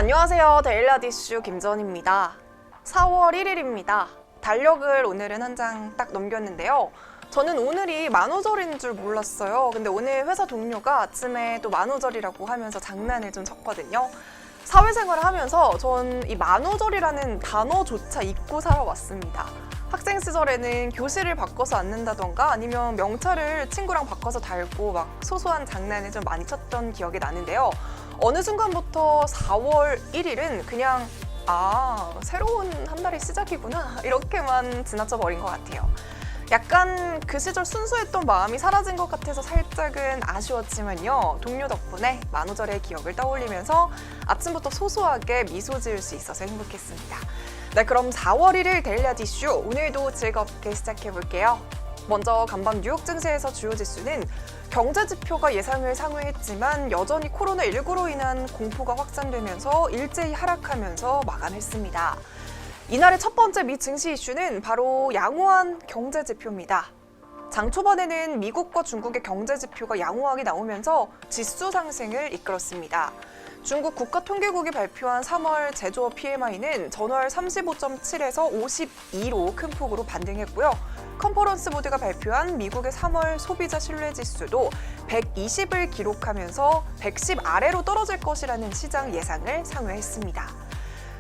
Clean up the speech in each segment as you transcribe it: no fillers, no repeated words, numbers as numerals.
안녕하세요. 데일리하디슈 김전입니다. 4월 1일입니다. 달력을 오늘은 한 장 딱 넘겼는데요. 저는 오늘이 만우절인 줄 몰랐어요. 근데 오늘 회사 동료가 아침에 또 만우절이라고 하면서 장난을 좀 쳤거든요. 사회생활을 하면서 전 이 만우절이라는 단어조차 잊고 살아왔습니다. 학생 시절에는 교실을 바꿔서 앉는다던가 아니면 명찰을 친구랑 바꿔서 달고 막 소소한 장난을 좀 많이 쳤던 기억이 나는데요. 어느 순간부터 4월 1일은 그냥 새로운 한 달의 시작이구나 이렇게만 지나쳐 버린 것 같아요. 약간 그 시절 순수했던 마음이 사라진 것 같아서 살짝은 아쉬웠지만요. 동료 덕분에 만우절의 기억을 떠올리면서 아침부터 소소하게 미소 지을 수 있어서 행복했습니다. 네, 그럼 4월 1일 데일리하디슈 오늘도 즐겁게 시작해볼게요. 먼저 간밤 뉴욕 증시에서 주요 지수는 경제 지표가 예상을 상회했지만 여전히 코로나19로 인한 공포가 확산되면서 일제히 하락하면서 마감했습니다. 이날의 첫 번째 미 증시 이슈는 바로 양호한 경제 지표입니다. 장 초반에는 미국과 중국의 경제 지표가 양호하게 나오면서 지수 상승을 이끌었습니다. 중국 국가통계국이 발표한 3월 제조업 PMI는 전월 35.7에서 52로 큰 폭으로 반등했고요. 컨퍼런스 보드가 발표한 미국의 3월 소비자 신뢰지수도 120을 기록하면서 110 아래로 떨어질 것이라는 시장 예상을 상회했습니다.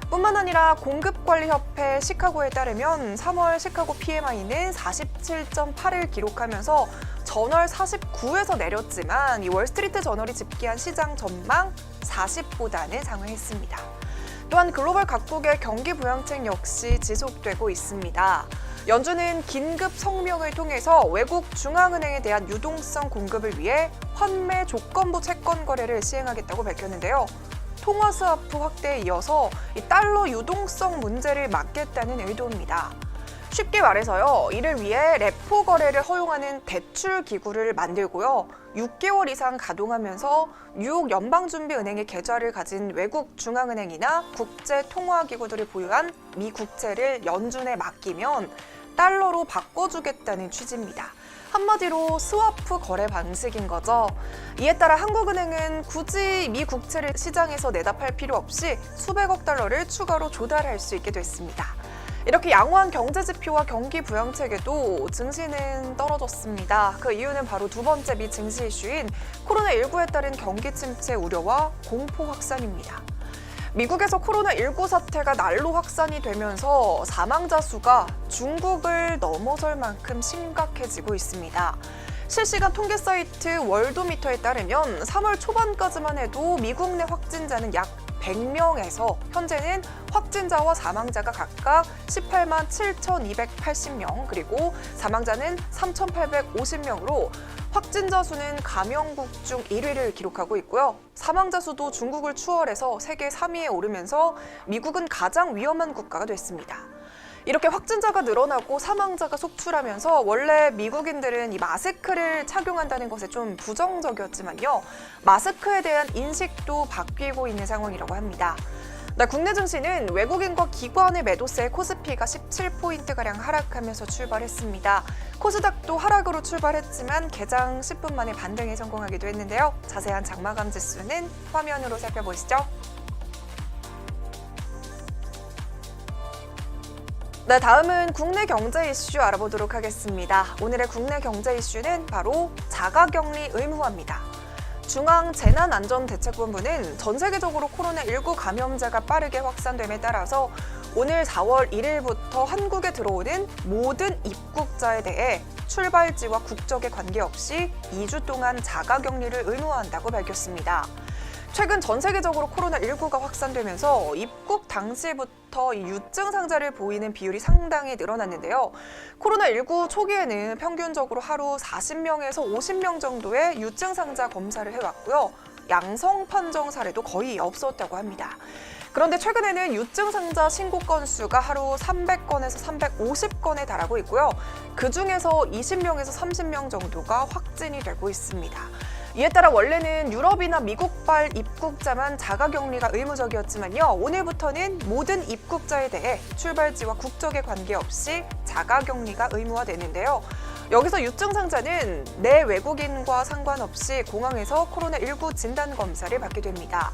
뿐만 아니라 공급관리협회 시카고에 따르면 3월 시카고 PMI는 47.8을 기록하면서 전월 49에서 내렸지만 이 월스트리트 저널이 집계한 시장 전망 40보다는 상회했습니다. 또한 글로벌 각국의 경기 부양책 역시 지속되고 있습니다. 연준은 긴급 성명을 통해서 외국 중앙은행에 대한 유동성 공급을 위해 환매 조건부 채권 거래를 시행하겠다고 밝혔는데요. 통화 스와프 확대에 이어서 이 달러 유동성 문제를 막겠다는 의도입니다. 쉽게 말해서요, 이를 위해 레포 거래를 허용하는 대출 기구를 만들고요, 6개월 이상 가동하면서 뉴욕 연방준비은행의 계좌를 가진 외국 중앙은행이나 국제통화기구들이 보유한 미 국채를 연준에 맡기면 달러로 바꿔주겠다는 취지입니다. 한마디로 스와프 거래 방식인 거죠. 이에 따라 한국은행은 굳이 미 국채를 시장에서 내다 팔 필요 없이 수백억 달러를 추가로 조달할 수 있게 됐습니다. 이렇게 양호한 경제 지표와 경기 부양책에도 증시는 떨어졌습니다. 그 이유는 바로 두 번째 미 증시 이슈인 코로나19에 따른 경기 침체 우려와 공포 확산입니다. 미국에서 코로나19 사태가 날로 확산이 되면서 사망자 수가 중국을 넘어설 만큼 심각해지고 있습니다. 실시간 통계 사이트 월도미터에 따르면 3월 초반까지만 해도 미국 내 확진자는 약 100명에서 현재는 확진자와 사망자가 각각 18만 7,280명 그리고 사망자는 3,850명으로 확진자 수는 감염국 중 1위를 기록하고 있고요. 사망자 수도 중국을 추월해서 세계 3위에 오르면서 미국은 가장 위험한 국가가 됐습니다. 이렇게 확진자가 늘어나고 사망자가 속출하면서 원래 미국인들은 이 마스크를 착용한다는 것에 좀 부정적이었지만요. 마스크에 대한 인식도 바뀌고 있는 상황이라고 합니다. 국내 증시는 외국인과 기관의 매도세에 코스피가 17포인트가량 하락하면서 출발했습니다. 코스닥도 하락으로 출발했지만 개장 10분 만에 반등에 성공하기도 했는데요. 자세한 장마감 지수는 화면으로 살펴보시죠. 네, 다음은 국내 경제 이슈 알아보도록 하겠습니다. 오늘의 국내 경제 이슈는 바로 자가격리 의무화입니다. 중앙재난안전대책본부는 전 세계적으로 코로나19 감염자가 빠르게 확산됨에 따라서 오늘 4월 1일부터 한국에 들어오는 모든 입국자에 대해 출발지와 국적에 관계없이 2주 동안 자가격리를 의무화한다고 밝혔습니다. 최근 전 세계적으로 코로나19가 확산되면서 입국 당시부터 이 유증 상자를 보이는 비율이 상당히 늘어났는데요. 코로나19 초기에는 평균적으로 하루 40명에서 50명 정도의 유증 상자 검사를 해왔고요. 양성 판정 사례도 거의 없었다고 합니다. 그런데 최근에는 유증 상자 신고 건수가 하루 300건에서 350건에 달하고 있고요. 그중에서 20명에서 30명 정도가 확진이 되고 있습니다. 이에 따라 원래는 유럽이나 미국발 입국자만 자가격리가 의무적이었지만요. 오늘부터는 모든 입국자에 대해 출발지와 국적에 관계없이 자가격리가 의무화되는데요. 여기서 유증상자는 내 외국인과 상관없이 공항에서 코로나19 진단검사를 받게 됩니다.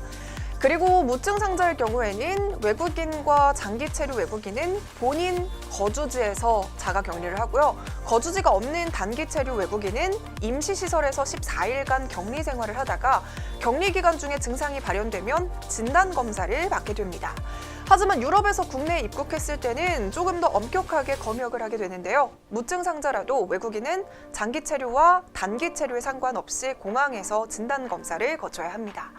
그리고 무증상자일 경우에는 외국인과 장기 체류 외국인은 본인 거주지에서 자가 격리를 하고요. 거주지가 없는 단기 체류 외국인은 임시시설에서 14일간 격리 생활을 하다가 격리 기간 중에 증상이 발현되면 진단검사를 받게 됩니다. 하지만 유럽에서 국내에 입국했을 때는 조금 더 엄격하게 검역을 하게 되는데요. 무증상자라도 외국인은 장기 체류와 단기 체류에 상관없이 공항에서 진단검사를 거쳐야 합니다.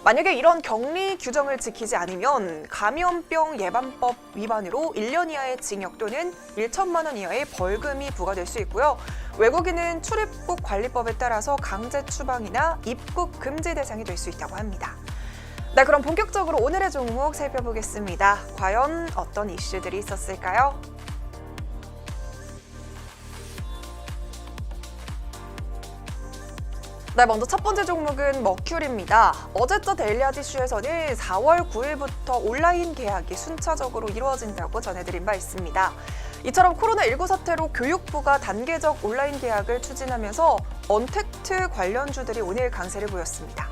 만약에 이런 격리 규정을 지키지 않으면 감염병 예방법 위반으로 1년 이하의 징역 또는 1천만 원 이하의 벌금이 부과될 수 있고요. 외국인은 출입국 관리법에 따라서 강제 추방이나 입국 금지 대상이 될 수 있다고 합니다. 네, 그럼 본격적으로 오늘의 종목 살펴보겠습니다. 과연 어떤 이슈들이 있었을까요? 네, 먼저 첫 번째 종목은 머큐리입니다. 어제자 데일리아드 이슈에서는 4월 9일부터 온라인 계약이 순차적으로 이루어진다고 전해드린 바 있습니다. 이처럼 코로나19 사태로 교육부가 단계적 온라인 계약을 추진하면서 언택트 관련주들이 오늘 강세를 보였습니다.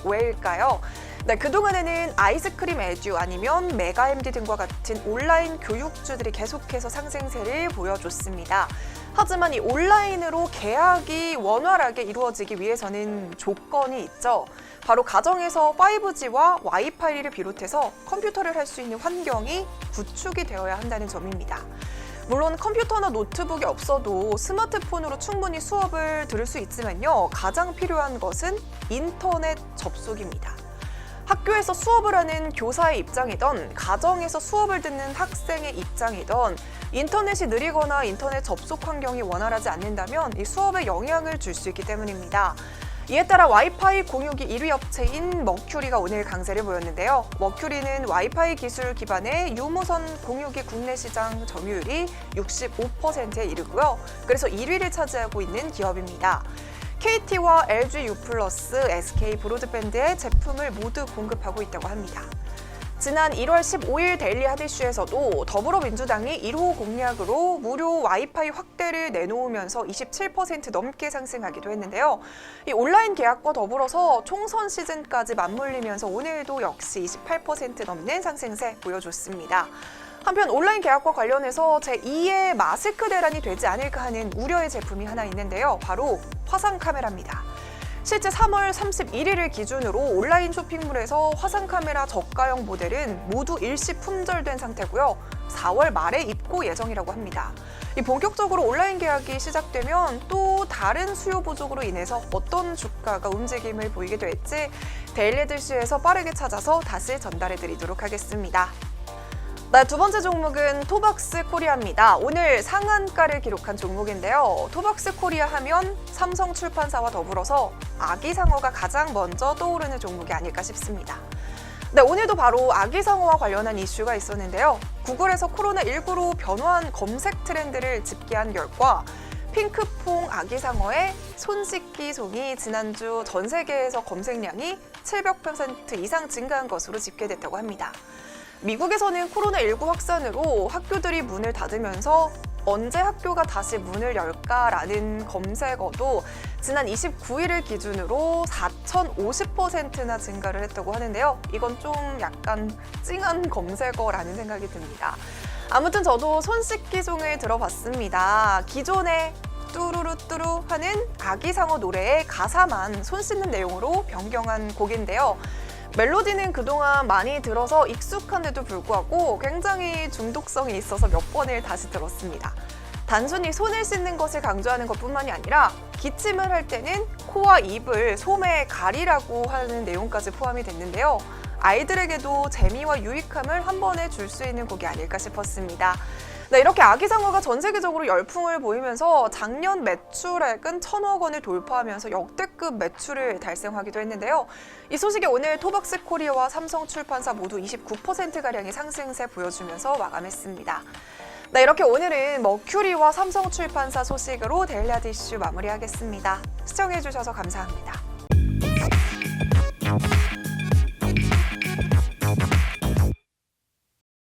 왜일까요? 네, 그동안에는 아이스크림 에듀 아니면 메가MD 등과 같은 온라인 교육주들이 계속해서 상승세를 보여줬습니다. 하지만 이 온라인으로 계약이 원활하게 이루어지기 위해서는 조건이 있죠. 바로 가정에서 5G와 와이파이를 비롯해서 컴퓨터를 할 수 있는 환경이 구축이 되어야 한다는 점입니다. 물론 컴퓨터나 노트북이 없어도 스마트폰으로 충분히 수업을 들을 수 있지만요. 가장 필요한 것은 인터넷 접속입니다. 학교에서 수업을 하는 교사의 입장이던 가정에서 수업을 듣는 학생의 입장이던 인터넷이 느리거나 인터넷 접속 환경이 원활하지 않는다면 이 수업에 영향을 줄 수 있기 때문입니다. 이에 따라 와이파이 공유기 1위 업체인 머큐리가 오늘 강세를 보였는데요. 머큐리는 와이파이 기술 기반의 유무선 공유기 국내 시장 점유율이 65%에 이르고요. 그래서 1위를 차지하고 있는 기업입니다. KT와 LG U+, SK 브로드밴드의 제품을 모두 공급하고 있다고 합니다. 지난 1월 15일 데일리 하디슈에서도 더불어민주당이 1호 공약으로 무료 와이파이 확대를 내놓으면서 27% 넘게 상승하기도 했는데요. 이 온라인 계약과 더불어서 총선 시즌까지 맞물리면서 오늘도 역시 28% 넘는 상승세 보여줬습니다. 한편 온라인 계약과 관련해서 제2의 마스크 대란이 되지 않을까 하는 우려의 제품이 하나 있는데요. 바로 화상 카메라입니다. 실제 3월 31일을 기준으로 온라인 쇼핑몰에서 화상 카메라 저가형 모델은 모두 일시 품절된 상태고요. 4월 말에 입고 예정이라고 합니다. 이 본격적으로 온라인 계약이 시작되면 또 다른 수요 부족으로 인해서 어떤 주가가 움직임을 보이게 될지 데일리 이슈에서 빠르게 찾아서 다시 전달해 드리도록 하겠습니다. 네, 두 번째 종목은 토박스 코리아입니다. 오늘 상한가를 기록한 종목인데요. 토박스 코리아 하면 삼성출판사와 더불어서 아기상어가 가장 먼저 떠오르는 종목이 아닐까 싶습니다. 네, 오늘도 바로 아기상어와 관련한 이슈가 있었는데요. 구글에서 코로나19로 변화한 검색 트렌드를 집계한 결과 핑크퐁 아기상어의 손 씻기 송이 지난주 전 세계에서 검색량이 700% 이상 증가한 것으로 집계됐다고 합니다. 미국에서는 코로나19 확산으로 학교들이 문을 닫으면서 언제 학교가 다시 문을 열까라는 검색어도 지난 29일을 기준으로 4,050%나 증가를 했다고 하는데요. 이건 좀 약간 찡한 검색어라는 생각이 듭니다. 아무튼 저도 손 씻기 송을 들어봤습니다. 기존에 뚜루루뚜루 하는 아기상어 노래의 가사만 손 씻는 내용으로 변경한 곡인데요. 멜로디는 그동안 많이 들어서 익숙한데도 불구하고 굉장히 중독성이 있어서 몇 번을 다시 들었습니다. 단순히 손을 씻는 것을 강조하는 것뿐만이 아니라 기침을 할 때는 코와 입을 솜에 가리라고 하는 내용까지 포함이 됐는데요. 아이들에게도 재미와 유익함을 한 번에 줄 수 있는 곡이 아닐까 싶었습니다. 네, 이렇게 아기상어가 전 세계적으로 열풍을 보이면서 작년 매출액은 1,000억 원을 돌파하면서 역대급 매출을 달성하기도 했는데요. 이 소식에 오늘 토박스 코리아와 삼성출판사 모두 29%가량의 상승세 보여주면서 마감했습니다. 네, 이렇게 오늘은 머큐리와 삼성출판사 소식으로 데일리 이슈 마무리하겠습니다. 시청해주셔서 감사합니다.